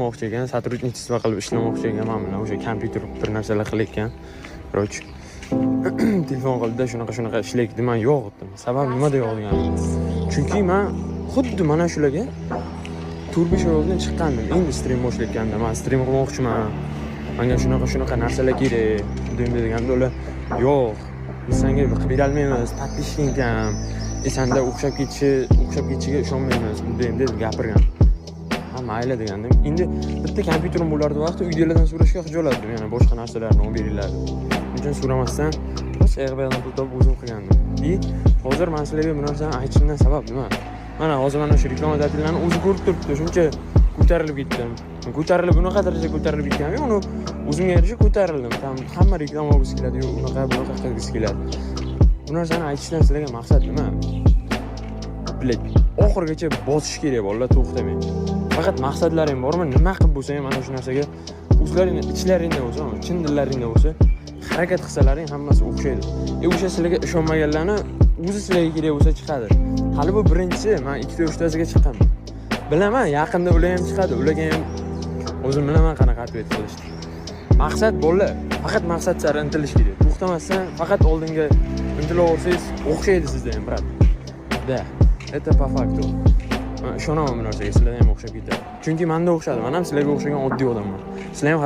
o'qimoqchi ekan, сотрудничество qilib ishlamoqchi ekan. Men bilan o'sha kompyuter bir narsalar qilayotgan. Короче, telefon qildi, shunaqa ishlaylik deman, yo'q dedim. Sabab nimada yo'q deganim. Chunki men xuddi mana shularga turbish yo'ldan chiqqandim. Endi stream boshlayotganda men stream qilmoqchiman. Menga shunaqa narsalar kerak deganda ular yo'q. Biz senga qilib bera olmaymiz, подписчикing kam. Senda o'xshab ketishiga ishonmaymiz. Bunday deb gapirgan. Ha, mayli degandim. Endi bitta kompyuterim bo'lardi vaqti uydagilardan so'rashga xijolat qildim. Yana boshqa narsalarni olib beringlar. Uchun so'ramasdan o'z ayog'imdan tutib o'zim qilgandim. Hozir men sizlarga bu narsani aytishimdan sabab nima? Mana hozir mana shu reklama ta'tillarni o'zi ko'rib turibdi. Shuncha ko'tarilib ketdim. Ko'tarilib bunaqa darajaga ko'tarilib ketganman. Uni o'zimga yarasha ko'tarildim. Hamma reklama olgisi keladi, bunaqa qilgisi keladi. Bu narsani aytishdan sizlarga maqsad nima? Bilak, oxirgacha bosish kerak bolalar, to'xtamang. Faqat maqsadlaring bormi? Nima qilib bo'lsa ham mana shu narsaga o'zlaringning ichlaringda bo'lsa, chin dillaringda bo'lsa, harakat qilsalaring hammasi o'xshaydi. O'sha sizlarga ishonmaganlarni o'zi sizlarga kerak bo'lsa chiqadi. Hali bu birinchisi, men ikkita uchtasiga chiqqanman. Bilaman, yaqinda ular ham chiqadi. Ularga ham o'zim bilaman qanaqa atvet qilishdi. Maqsad bolalar, faqat maqsad sari intilish kerak. To'xtamasdan faqat oldinga intilaversangiz o'xshaydi sizda ham, brat. Da, это по факту. Ishonaman bu narsaga, sizlarga ham o'xshab ketadi. Chunki menda o'xshadi. Men ham sizlarga o'xshagan oddiy odamman. Sizlar ham